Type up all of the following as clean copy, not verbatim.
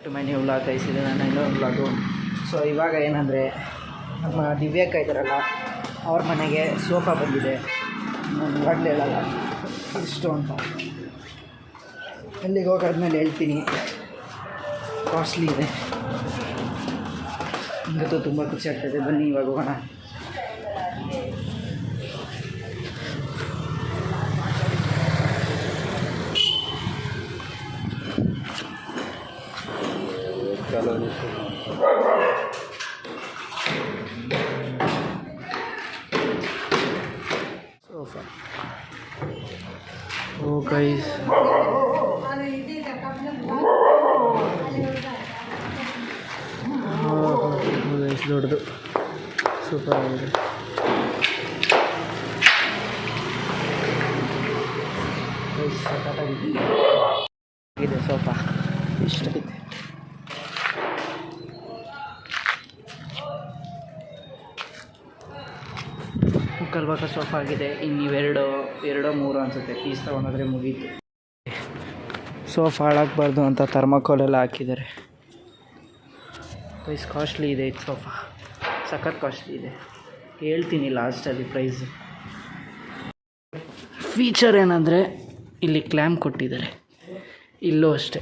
ಮನೆ ವ್ಲಾಗ್ ಕಳಿಸಿದೆ ನಾನು ಇನ್ನೊಂದು ವ್ಲಾಗು. ಸೊ ಇವಾಗ ಏನಂದರೆ ನಮ್ಮ ದಿವ್ಯಕ್ಕ ಇದ್ದಾರಲ್ಲ ಅವ್ರ ಮನೆಗೆ ಸೋಫಾ ಬಂದಿದೆ. ನಾನು ಇವಾಗಲೇ ಹೇಳಲ್ಲ ಇಷ್ಟು ಅಂತ, ಅಲ್ಲಿಗೆ ಹೋಗಾದ್ಮೇಲೆ ಹೇಳ್ತೀನಿ. ಕಾಸ್ಟ್ಲಿ ಇದೆ, ಇವತ್ತು ತುಂಬ ಖುಷಿ ಆಗ್ತಾಯಿದೆ. ಬನ್ನಿ ಇವಾಗ ಹೋಗೋಣ. Sofa. Oh guys. guys ದೊಡ್ಡದು ಸೂಪರ್ ಆಗಿದೆ. ಇದೆ ಸೋಫಾ ಇಷ್ಟಾಗಿದೆ. ಕಲ್ಬಾಕ ಸೋಫಾ ಆಗಿದೆ. ಇನ್ನಿವೆರಡು ಮೂರು ಅನಿಸುತ್ತೆ ಪೀಸ್ ತೊಗೊಂಡ್ರೆ ಮುಗೀತು. ಸೋಫಾ ಹಾಳಾಗಬಾರ್ದು ಅಂತ ಥರ್ಮಾಕೋಲೆಲ್ಲ ಹಾಕಿದ್ದಾರೆ. ಪ್ರೈಸ್ ಕಾಸ್ಟ್ಲಿ ಇದೆ ಇದು ಸೋಫಾ, ಸಖತ್ ಕಾಸ್ಟ್ಲಿ ಇದೆ. ಹೇಳ್ತೀನಿ ಲಾಸ್ಟಲ್ಲಿ ಪ್ರೈಸ್. ಫೀಚರ್ ಏನಂದರೆ ಇಲ್ಲಿ ಕ್ಲ್ಯಾಂಪ್ ಕೊಟ್ಟಿದ್ದಾರೆ, ಇಲ್ಲೂ ಅಷ್ಟೇ.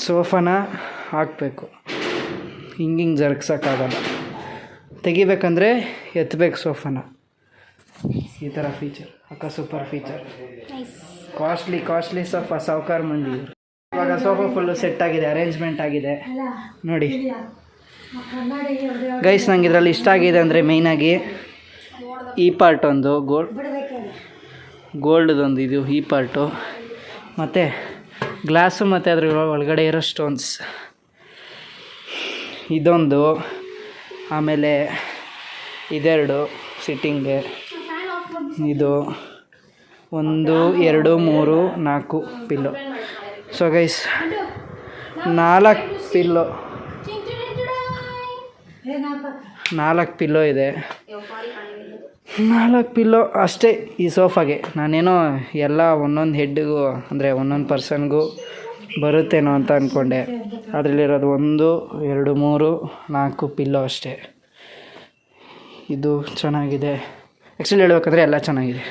ಸೋಫಾನ ಹಾಕಬೇಕು, ಹಿಂಗೆ ಜರುಗ್ಸೋಕ್ಕಾಗಲ್ಲ. ತೆಗಿಬೇಕಂದ್ರೆ ಎತ್ತಬೇಕು ಸೋಫಾನ. ಈ ಥರ ಫೀಚರ್ ಅಕ್ಕ, ಸೂಪರ್ ಫೀಚರ್. ಕಾಸ್ಟ್ಲಿ ಸೋಫಾ, ಸಾವುಕಾರ ಮಂದಿ. ಇವಾಗ ಸೋಫಾ ಫುಲ್ಲು ಸೆಟ್ ಆಗಿದೆ, ಅರೇಂಜ್ಮೆಂಟ್ ಆಗಿದೆ ನೋಡಿ ಗೈಸ್. ನಂಗೆ ಇದರಲ್ಲಿ ಇಷ್ಟ ಆಗಿದೆ ಅಂದರೆ ಮೇಯ್ನಾಗಿ ಈ ಪಾರ್ಟ್ ಒಂದು ಗೋಲ್ಡ್ದೊಂದು ಇದು ಈ ಪಾರ್ಟು, ಮತ್ತು ಗ್ಲಾಸು, ಮತ್ತು ಅದ್ರ ಒಳಗಡೆ ಇರೋ ಸ್ಟೋನ್ಸ್ ಇದೊಂದು. ಆಮೇಲೆ ಇದೆರಡು ಸಿಟ್ಟಿಂಗ್ಗೆ, ಇದು 1 2 3 4 ಪಿಲ್ಲೋ. ಸೊ ಗೈಸ್ 4 ಪಿಲ್ಲೋ ಇದೆ. 4 ಪಿಲ್ಲೋ ಅಷ್ಟೇ ಈ ಸೋಫಾಗೆ. ನಾನೇನೋ ಎಲ್ಲ ಒಂದೊಂದು ಹೆಡ್ಡಿಗೂ ಅಂದರೆ ಒಂದೊಂದು ಪರ್ಸನ್ಗೂ ಬರುತ್ತೇನೋ ಅಂತ ಅಂದ್ಕೊಂಡೆ. ಅದರಲ್ಲಿರೋದು 1 2 3 4 ಪಿಲ್ಲೋ ಅಷ್ಟೇ. ಇದು ಚೆನ್ನಾಗಿದೆ. ಆ್ಯಕ್ಚುಲಿ ಹೇಳ್ಬೇಕಂದ್ರೆ ಎಲ್ಲ ಚೆನ್ನಾಗಿದೆ.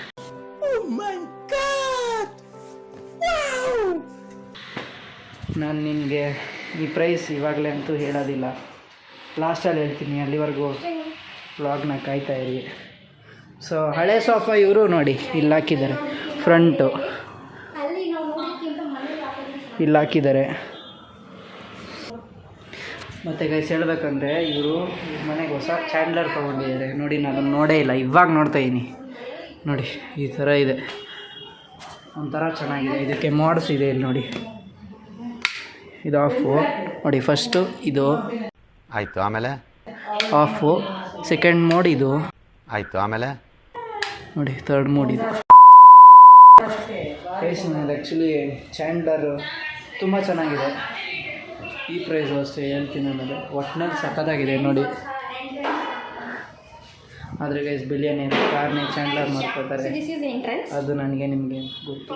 ನಾನು ನಿಮಗೆ ಈ ಪ್ರೈಸ್ ಇವಾಗಲೇ ಅಂತೂ ಹೇಳೋದಿಲ್ಲ, ಲಾಸ್ಟಲ್ಲಿ ಹೇಳ್ತೀನಿ. ಅಲ್ಲಿವರೆಗೂ ವ್ಲಾಗ್ನ ಕಾಯ್ತಾ ಇರಿ. ಸೊ ಹಳೆ ಸೋಫಾ ಇವರು ನೋಡಿ ಇಲ್ಲಿ ಹಾಕಿದ್ದಾರೆ, ಫ್ರಂಟು ಇಲ್ಲಿ ಹಾಕಿದ್ದಾರೆ. ಮತ್ತು ಗೈಸ್ ಹೇಳ್ಬೇಕಂದ್ರೆ ಇವರು ಮನೆಗೆ ಹೊಸ ಚಾಂಡ್ಲರ್ ತೊಗೊಂಡಿದ್ದಾರೆ ನೋಡಿ. ನಾನು ಅದನ್ನು ನೋಡೇ ಇಲ್ಲ, ಇವಾಗ ನೋಡ್ತಾಯಿದ್ದೀನಿ ನೋಡಿ. ಈ ಥರ ಇದೆ, ಒಂಥರ ಚೆನ್ನಾಗಿದೆ. ಇದಕ್ಕೆ ಮೋಡ್ಸ್ ಇದೆ ಇಲ್ಲಿ ನೋಡಿ. ಇದು ಆಫು ನೋಡಿ, ಫಸ್ಟು ಇದು ಆಯಿತು, ಆಮೇಲೆ ಆಫು. ಸೆಕೆಂಡ್ ಮೋಡ್ ಇದು ಆಯಿತು, ಆಮೇಲೆ ನೋಡಿ ಥರ್ಡ್ ಮೋಡ್ ಇದು. ಪ್ರೈಸ್ ಆ್ಯಕ್ಚುಲಿ ಚಾಂಡ್ಲರು ತುಂಬ ಚೆನ್ನಾಗಿದೆ. ಈ ಪ್ರೈಸು ಅಷ್ಟೇ ಹೇಳ್ತೀನಿ ಆಮೇಲೆ. ಒಟ್ಟಿನಲ್ಲಿ ಸಖತ್ತಾಗಿದೆ ನೋಡಿ. ಆದರೆ ಗೈಸ್ ಬಿಲಿಯನ್ ಕಾರ್ನೇ ಚಾಂಡ್ಲರ್ ಮಾಡ್ಕೋತಾರೆ, ಅದು ನನಗೆ ನಿಮಗೆ ಗೊತ್ತು.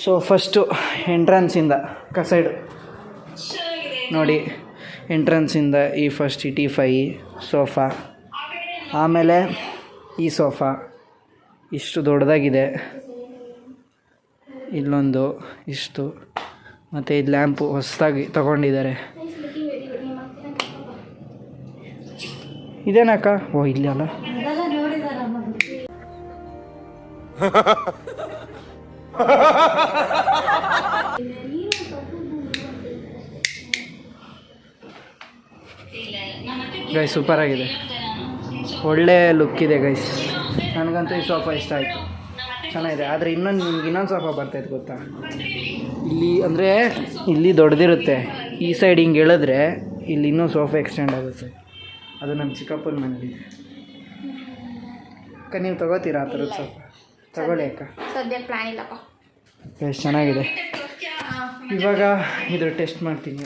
ಸೊ ಫಸ್ಟು ಎಂಟ್ರೆನ್ಸಿಂದ ಸೈಡು ನೋಡಿ, ಎಂಟ್ರೆನ್ಸಿಂದ ಈ ಫಸ್ಟ್ T5 ಸೋಫಾ, ಆಮೇಲೆ ಈ ಸೋಫಾ ಇಷ್ಟು ದೊಡ್ಡದಾಗಿದೆ, ಇಲ್ಲೊಂದು ಇಷ್ಟು, ಮತ್ತು ಇದು ಲ್ಯಾಂಪು ಹೊಸದಾಗಿ ತಗೊಂಡಿದ್ದಾರೆ. ಇದೇನಕ್ಕ? ಓ ಇಲ್ಲಿ ಅಲ್ಲ. ಗೈಸ್ ಸೂಪರ್ ಆಗಿದೆ, ಒಳ್ಳೆ ಲುಕ್ ಇದೆ ಗೈಸ್. ನನಗಂತೂ ಈ ಸೋಫಾ ಇಷ್ಟ ಆಯಿತು, ಚೆನ್ನಾಗಿದೆ. ಆದರೆ ಇನ್ನೊಂದು ಸೋಫಾ ಬರ್ತೈತೆ ಗೊತ್ತಾ, ಇಲ್ಲಿ ಅಂದರೆ ಇಲ್ಲಿ ದೊಡ್ಡದಿರುತ್ತೆ, ಈ ಸೈಡ್ ಹಿಂಗೆ ಹೇಳಿದ್ರೆ ಇಲ್ಲಿ ಇನ್ನೂ ಸೋಫಾ ಎಕ್ಸ್ಟೆಂಡ್ ಆಗುತ್ತೆ. ಅದು ನಮ್ಮ ಚಿಕ್ಕಪ್ಪನ ಮನೇಲಿದೆ. ಅಕ್ಕ ನೀವು ತಗೋತೀರಾ ಆ ಥರದ ಸೋಫಾ? ತಗೊಳ್ಳಿ ಅಕ್ಕ. ಸದ್ಯಕ್ಕೆ ಪ್ಲಾನ್ ಇಲ್ಲಪ್ಪ. ಎಷ್ಟು ಚೆನ್ನಾಗಿದೆ. ಇವಾಗ ಇದ್ರ ಟೆಸ್ಟ್ ಮಾಡ್ತೀನಿ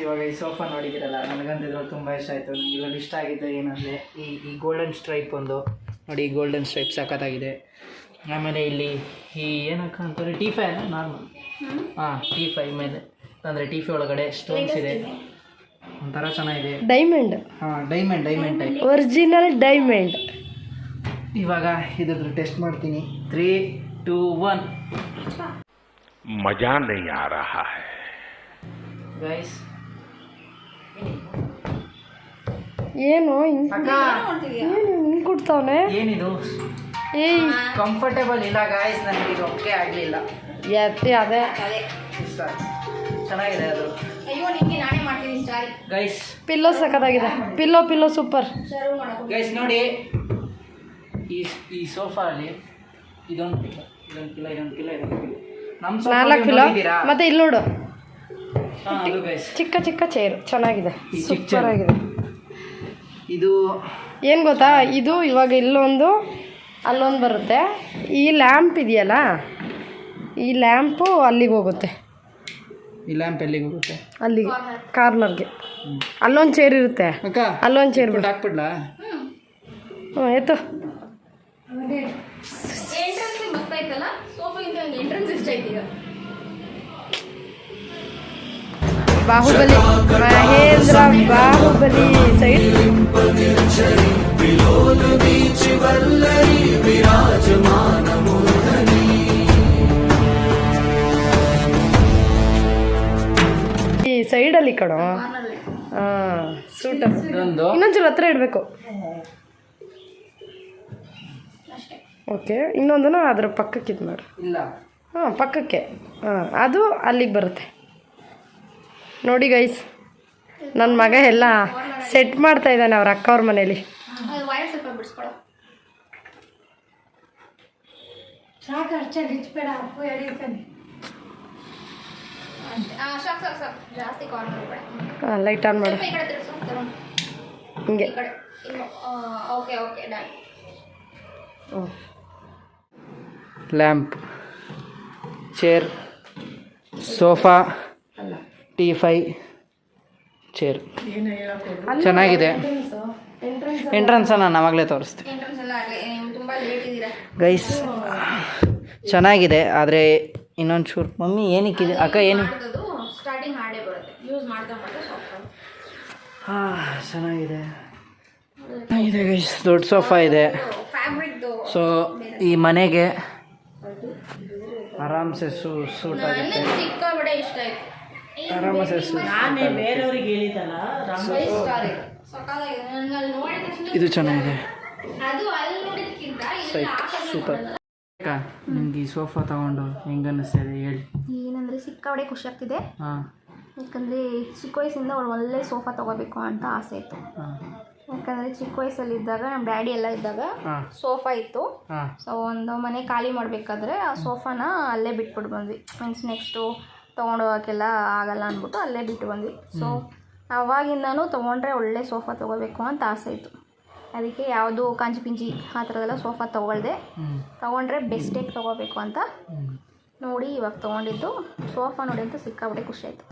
ಇವಾಗ ಈ ಸೋಫಾ ನೋಡಿದ್ದೀರಲ್ಲ, ನನಗಂತೂ ಇದ್ರಲ್ಲಿ ತುಂಬ ಇಷ್ಟ ಆಯಿತು. ನನಗೆ ಇದ್ರಲ್ಲಿ ಇಷ್ಟ ಆಗಿದ್ದು ಏನಂದರೆ ಈ ಗೋಲ್ಡನ್ ಸ್ಟ್ರೈಪ್ ಒಂದು ನೋಡಿ, ಈ ಗೋಲ್ಡನ್ ಸ್ಟ್ರೈಪ್ ಸಖತ್ತಾಗಿದೆ. ಆಮೇಲೆ ಇಲ್ಲಿ ಈ ಏನಕ್ಕ ಅಂತಾರೆ T5 ನಾರ್ಮಲ್, ಹಾಂ T5 ಮೇಲೆ ಅಂದರೆ T5 ಒಳಗಡೆ ಸ್ಟೋನ್ಸ್ ಇದೆ, ಒಂಥರ ಚೆನ್ನಾಗಿದೆ. ಡೈಮಂಡ್, ಹಾಂ ಡೈಮಂಡ್ ಟೈಪ್, ಒರಿಜಿನಲ್ ಡೈಮಂಡ್. ಇವಾಗ ಇದ್ರದ್ದು ಟೆಸ್ಟ್ ಮಾಡ್ತೀನಿ. 3, 2, 1 मजा नहीं आ रहा है ಗೈಸ್. ಏನು ಅಕ್ಕ ಹಿಂಗೆ ಕೊಡ್ತಾವನೆ? ಏನಿದು ಏಯ್ ಕಂಫರ್ಟೇಬಲ್ ಇಲ್ಲ ಗಾಯ್ಸ್, ನನಗೆ ಇದು ಓಕೆ ಆಗಲಿಲ್ಲ. ಎತ್ತಿ ಅದೇ ಇಷ್ಟ ಚೆನ್ನಾಗಿದೆ ಅದು ಅಯ್ಯೋ ನಿಮಗೆ ನಾನೇ ಮಾಡ್ತೀನಿ ಚಾರಿ ಗೈಸ್. ಪಿಲ್ಲೋ ಸಖತ್ತಾಗಿದೆ. Pillow super. ಸರ್ವ್ ಮಾಡಬೇಕು ಗೈಸ್ ನೋಡಿ, ಈ ಸೋಫಾ ಅಲ್ಲಿ ಇದೊಂದು ಪಿಲ್ಲ ನಮ್ಮ 4 ಪಿಲ್ಲೋ. ಮತ್ತೆ ಇಲ್ಲಿ ನೋಡು, ಅದು ಗೈಸ್ ಚಿಕ್ಕ ಚೇರ್ ಚೆನ್ನಾಗಿದೆ, ಈ ಚಿಕ್ಕ ಸೂಪರ್ chair. ಆಗಿದೆ. ಇದು ಏನು ಗೊತ್ತಾ, ಇದು ಇವಾಗ ಇಲ್ಲೊಂದು ಅಲ್ಲೊಂದು ಬರುತ್ತೆ. ಈ ಲ್ಯಾಂಪ್ ಇದೆಯಲ್ಲ, ಈ ಲ್ಯಾಂಪು ಅಲ್ಲಿಗೆ ಹೋಗುತ್ತೆ. ಈ ಲ್ಯಾಂಪ್ ಎಲ್ಲಿಗೆ ಹೋಗುತ್ತೆ? ಅಲ್ಲಿಗೆ ಕಾರ್ನರ್ಗೆ. ಅಲ್ಲೊಂದು ಚೇರ್ ಇರುತ್ತೆ, ಅಕ್ಕ ಅಲ್ಲೊಂದು ಚೇರ್ ಬಿಡು. ಹಾಕ್ಬಿಡ್ಲಾ? ಹ್ಞೂ ಆಯಿತು. ಎಂಟ್ರೆನ್ಸ್ ಮಸ್ತ್ ಆಯ್ತಲ್ಲ, ಸೋಫಾಗಿಂತ ಎಂಟ್ರೆನ್ಸ್ ಇಷ್ಟ ಐತಿ ಈಗ. ಬಾಹುಬಲಿ, ಮಹೇಂದ್ರ ಬಾಹುಬಲಿ ಸೈಡ್. ಈ ಸೈಡಲ್ಲಿ ಕಣೋ. ಹಾಂ ಸೂಟ್. ಇದೊಂದು ಇನ್ನೊಂಚೂರು ಹತ್ರ ಇಡಬೇಕು. ಓಕೆ, ಇನ್ನೊಂದನ್ನು ಅದ್ರ ಪಕ್ಕಕ್ಕೆ ಇದು ಮಾಡು. ಇಲ್ಲ ಹಾಂ ಪಕ್ಕಕ್ಕೆ, ಹಾಂ ಅದು ಅಲ್ಲಿಗೆ ಬರುತ್ತೆ. ನೋಡಿ ಗೈಸ್, ನನ್ನ ಮಗ ಎಲ್ಲ ಸೆಟ್ ಮಾಡ್ತಾ ಇದ್ದಾನೆ ಅವ್ರ ಅಕ್ಕ ಅವ್ರ ಮನೇಲಿ. ಅದು ವೈರ್ ಸ್ವಲ್ಪ ಬಿಡಿಸ್ಕೊಡು. ಸಾಕು ಜಾಸ್ತಿ ಕಾರ್ನರ್ ಬೇಡ. ಹಾಂ ಲೈಟ್ ಆನ್ ಮಾಡು. ಸ್ವಲ್ಪ ಈ ಕಡೆ ತಿರ್ಗ್ಸು, ತರುಣ್. ಹಿಂಗೆ. ಈ ಕಡೆ ಓಕೆ ಡನ್. ಹ್ಞೂ. Lamp, chair, sofa, T5 chair ಚೆನ್ನಾಗಿದೆ. ಎಂಟ್ರೆನ್ಸ್ ನಾನು ಆವಾಗಲೇ ತೋರಿಸ್ತೀನಿ ಎಂಟ್ರೆನ್ಸ್ ಎಲ್ಲ ಆಗಲಿ, ನೀವು ತುಂಬ ಲೇಟ್ ಇದ್ದೀರಾ ಗೈಸ್. ಚೆನ್ನಾಗಿದೆ, ಆದರೆ ಇನ್ನೊಂದು ಚೂರು ಮಮ್ಮಿ ಏನಕ್ಕಿದೆ ಅಕ್ಕ ಏನು? ಸ್ಟಾರ್ಟಿಂಗ್ ಹಾರ್ಡೇ ಬರುತ್ತೆ, ಯೂಸ್ ಮಾಡ್ತಾ ಸಾಫ್ಟ್. ಹಾಂ ಚೆನ್ನಾಗಿದೆ ಗೈಸ್. ದೊಡ್ಡ ಸೋಫಾ ಇದೆ. ಫ್ಯಾಬ್ರಿಕ್ದು ಸೊ ಈ ಮನೆಗೆ ಆರಾಮ್ಸೆ ಸೂಟ್ ಆಗುತ್ತೆ. ಸಿಕ್ಕಾಪಟ್ಟೆ ಇಷ್ಟ ಆಯ್ತು. ಆರಾಮಸೆ ನಾನೇ ಬೇರೆಯವ್ರಿಗೆ ಹೇಳಿದಲ್ಲ ಸಕಾಲಾಗಿದೆ, ನನಗೆ ಅಲ್ಲಿ ನೋಡಿದ ತಕ್ಷಣ ಇದು ಚೆನ್ನಾಗಿದೆ. ಅದು ಅಲ್ಲಿ ನೋಡಿದ್ಕಿಂತ ಸೂಪರ್. ಅಕ್ಕ ನಿಮ್ಗೆ ಈ ಸೋಫಾ ತಗೊಂಡು ಹೆಂಗೆ ಅನ್ನಿಸ್ತಿದೆ ಹೇಳಿ? ಏನಂದರೆ ಸಿಕ್ಕಾಪಟ್ಟೆ ಖುಷಿ ಆಗ್ತಿದೆ. ಹಾಂ ಯಾಕಂದರೆ ಚಿಕ್ಕ ವಯಸ್ಸಿಂದ ಅವ್ರು ಒಳ್ಳೆ ಸೋಫಾ ತೊಗೋಬೇಕು ಅಂತ ಆಸೆ ಇತ್ತು. ಹಾಂ ಯಾಕಂದರೆ ಚಿಕ್ಕ ವಯಸ್ಸಲ್ಲಿದ್ದಾಗ ನಮ್ಮ ಡ್ಯಾಡಿ ಎಲ್ಲ ಇದ್ದಾಗ ಹಾಂ ಸೋಫಾ ಇತ್ತು. ಹಾಂ ಸೊ ಒಂದು ಮನೆ ಖಾಲಿ ಮಾಡಬೇಕಾದ್ರೆ ಆ ಸೋಫಾನ ಅಲ್ಲೇ ಬಿಟ್ಬಿಟ್ಟು ಬಂದ್ವಿ. ಮೀನ್ಸ್ ನೆಕ್ಸ್ಟು ತೊಗೊಂಡು ಹೋಗೋಕ್ಕೆಲ್ಲ ಆಗಲ್ಲ ಅಂದ್ಬಿಟ್ಟು ಅಲ್ಲೇ ಬಿಟ್ಟು ಬಂದ್ವಿ. ಸೊ ಅವಾಗಿಂದನೂ ತೊಗೊಂಡ್ರೆ ಒಳ್ಳೆ ಸೋಫಾ ತೊಗೋಬೇಕು ಅಂತ ಆಸೆ ಇತ್ತು. ಅದಕ್ಕೆ ಯಾವುದು ಕಾಂಚಿ ಪಿಂಚಿ ಆ ಥರದ್ದೆಲ್ಲ ಸೋಫಾ ತೊಗೊಳ್ದೆ, ತೊಗೊಂಡ್ರೆ ಬೆಸ್ಟೇಕ್ ತೊಗೋಬೇಕು ಅಂತ ನೋಡಿ ಇವಾಗ ತೊಗೊಂಡಿದ್ದು. ಸೋಫಾ ನೋಡಿ ಅಂತ ಸಿಕ್ಕಾಬಿಟ್ಟೆ ಖುಷಿ ಆಯಿತು.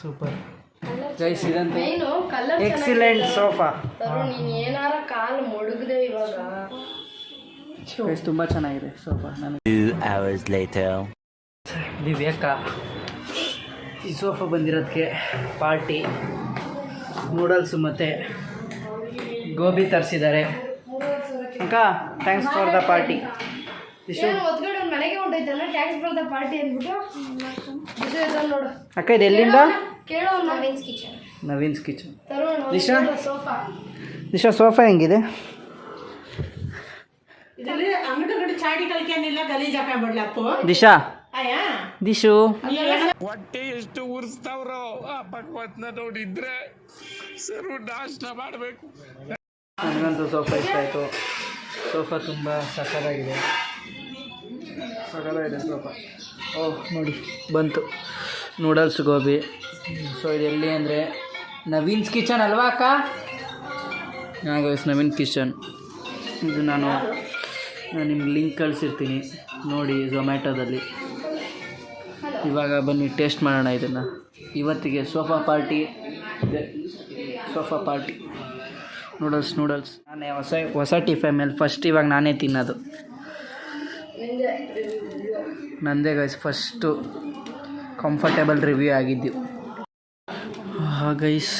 ಸೂಪರ್ ಗೈಸ್, ಇದಂತೂ ಏನು ಕಲರ್ ಎಕ್ಸಿಲೆಂಟ್ ಸೋಫಾ. ನೀನು ಏನಾರ ಕಾಲು ಮುಳುಗದೆ ಇವಾಗ. ಗೈಸ್ ತುಂಬ ಚೆನ್ನಾಗಿದೆ ಸೋಫಾ. ನನಗೆ 2 hours later. ದಿವ್ಯಕ್ಕ ಈ ಸೋಫಾ ಬಂದಿರೋದಕ್ಕೆ ಪಾರ್ಟಿ ನೂಡಲ್ಸು ಮತ್ತು ಗೋಬಿ ತರಿಸಿದ್ದಾರೆ. ಅಕ್ಕ ಥ್ಯಾಂಕ್ಸ್ ಫಾರ್ ದ ಪಾರ್ಟಿ. ಒದ್ಗಡೆ ಒಂದು ಮನೆಗೆ ಹೊಂಟೈತಲ್ಲ, ಟ್ಯಾಕ್ಸ್ ಬರ್ದ ಪಾರ್ಟಿ ಅಂದ್ಬಿಟ್ಟು ನೋಡು. ಅಕ್ಕ ಇದು ಎಲ್ಲಿಂದ? ಕೇಳೋ Naveen's kitchen. Naveen's kitchen. Disha Disha sofa ಹೆಂಗಿದೆ? ಇದರಲ್ಲಿ ಅಂಗಡಿ ಚಾಡಿ ಕಲಿಕೆನಿಲ್ಲ, ಗಲೀಜ್ ಹಾಕೊಂಡ್ಬಿಡ್ಲಪ್ಪು. ದಿಶಾ ಅಯ್ಯಾ ದಿಶು ಹೊಟ್ಟೆ ಎಷ್ಟು ಉರಿಸ್ತಾವ್ರೋ ಆ ಭಗವತ್ನ ನೋಡಿದ್ರೆ ಸರ್ವ ನಾಶ ಮಾಡಬೇಕು. ನನಗಂತೂ ಸೋಫಾ ಇಷ್ಟ ಆಯಿತು. ಸೋಫಾ ತುಂಬ ಸಕ್ಕತ್ತಾಗಿದೆ ಸೋಫಾ. ಓಹ್ ನೋಡಿ ಬಂತು ನೂಡಲ್ಸ್ ಗೋಬಿ. ಸೊ ಇದು ಎಲ್ಲಿ ಅಂದರೆ ನವೀನ್ಸ್ ಕಿಚನ್ ಅಲ್ವಾ ಅಕ್ಕ? ಹಾಂ ಗೈಸ್, ನವೀನ್ ಕಿಚನ್. ಇದು ನಾನು ನಿಮ್ಗೆ ಲಿಂಕ್ ಕಳಿಸಿರ್ತೀನಿ ನೋಡಿ ಝೊಮ್ಯಾಟೋದಲ್ಲಿ. ಇವಾಗ ಬನ್ನಿ ಟೇಸ್ಟ್ ಮಾಡೋಣ ಇದನ್ನು. ಇವತ್ತಿಗೆ ಸೋಫಾ ಪಾರ್ಟಿ ನೂಡಲ್ಸ್ ನಾನೇ ಹೊಸ ಟಿಫನ್ ಮೇಲೆ ಫಸ್ಟ್ ಇವಾಗ ನಾನೇ ತಿನ್ನೋದು. ನಂದೇ ಗೈಸ್ ಫಸ್ಟು ಕಂಫರ್ಟೇಬಲ್ ರಿವ್ಯೂ ಆಗಿದ್ದು. ಗೈಸ್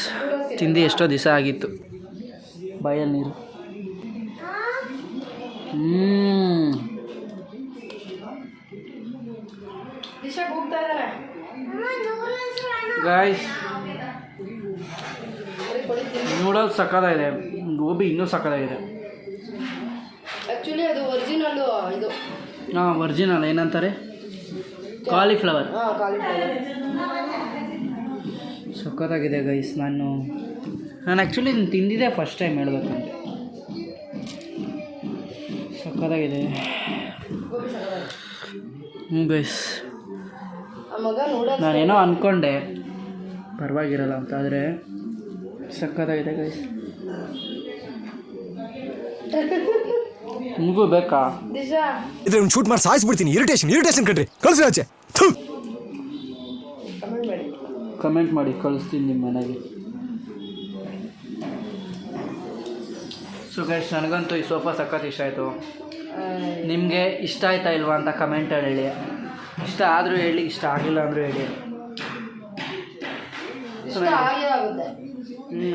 ತಿಂದು ಎಷ್ಟೋ ದಿವಸ ಆಗಿತ್ತು, ಬಾಯಲ್ಲಿ ನೀರು. ಗೈಸ್ ನೂಡಲ್ಸ್ ಸಕ್ಕತ್ತಾಗಿದೆ, ಗೋಬಿ ಇನ್ನೂ ಸಕ್ಕತ್ತಾಗಿದೆ. ಆ್ಯಕ್ಚುಲಿ ಅದು ಒರಿಜಿನಲ್ಲು ಇದು. ಹಾಂ ಒರಿಜಿನಲ್ ಏನಂತಾರೆ, ಕಾಲಿಫ್ಲವರ್. ಸಕ್ಕತ್ತಾಗಿದೆ ಗೈಸ್. ನಾನು ಆ್ಯಕ್ಚುಲಿ ತಿಂದಿದ್ದೆ ಫಸ್ಟ್ ಟೈಮ್ ಹೇಳ್ಬೇಕಂದ್ರೆ. ಸಕ್ಕತ್ತಾಗಿದೆ ಗೈಸ್. ನಾನೇನೋ ಅಂದ್ಕೊಂಡೆ ಪರವಾಗಿರಲ್ಲ ಅಂತ, ಆದರೆ ಸಕ್ಕತ್ತಾಗಿದೆ ಗೈಸ್. ನಿಮಗೂ ಬೇಕಾ? ಇದ್ರೆ ಒಂದು ಶೂಟ್ ಮಾಡಿ ಸಾಯಿಸ್ಬಿಡ್ತೀನಿ. ಇರಿಟೇಷನ್ ಕಣ್ರಿ, ಕಳ್ಸಿ ಆಚೆ. ಕಮೆಂಟ್ ಮಾಡಿ ಕಳಿಸ್ತೀನಿ ನಿಮ್ಮ ಮನೆಗೆ. ಸೊ ಗೈಸ್ ನನಗಂತೂ ಈ ಸೋಫಾ ಸಖತ್ ಇಷ್ಟ ಆಯಿತು. ನಿಮಗೆ ಇಷ್ಟ ಆಯ್ತಾ ಇಲ್ವಾ ಅಂತ ಕಮೆಂಟಲ್ಲಿ ಹೇಳಿ. ಇಷ್ಟ ಆದರೂ ಹೇಳಿ, ಇಷ್ಟ ಆಗಿಲ್ಲ ಅಂದರೂ ಹೇಳಿ.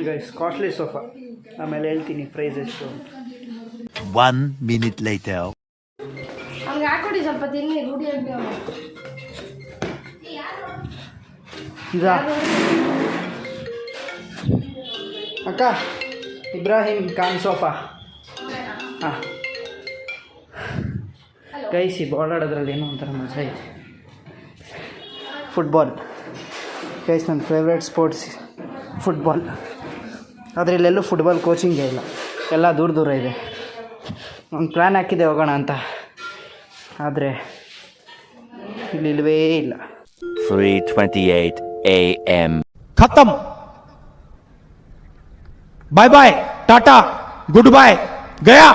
Guys costly sofa. ಆಮೇಲೆ ಹೇಳ್ತೀನಿ ಪ್ರೈಸ್ ಎಷ್ಟು. 1 minute later. ಹಂಗೆ ಹಾಕೊಡಿ ಸ್ವಲ್ಪ ತಿನ್ನಿ, ರೂಢಿ ಆಗಿ. ಇದಾ ಅಕ್ಕ, ಇಬ್ರಾಹಿಂ ಖಾನ್ ಸೋಫಾ. ಹಾಂ ಗೈಸ್, ಈ ಬಾಲ್ ಆಡೋದ್ರಲ್ಲಿ ಏನೋ ಒಂಥರ ಮಜಾ ಇದೆ. ಫುಟ್ಬಾಲ್ ಗೈಸ್ ನನ್ನ ಫೇವ್ರೇಟ್ ಸ್ಪೋರ್ಟ್ಸ್ ಫುಟ್ಬಾಲ್. ಆದರೆ ಇಲ್ಲೆಲ್ಲೂ ಫುಟ್ಬಾಲ್ ಕೋಚಿಂಗೇ ಇಲ್ಲ, ಎಲ್ಲ ದೂರ ಇದೆ. ಒಂದು ಪ್ಲ್ಯಾನ್ ಹಾಕಿದ್ದೆ ಹೋಗೋಣ ಅಂತ, ಆದರೆ ಇಲ್ಲಿಲ್ವೇ ಇಲ್ಲ. 3:28 a.m. खत्म. Bye bye, tata, goodbye, गया.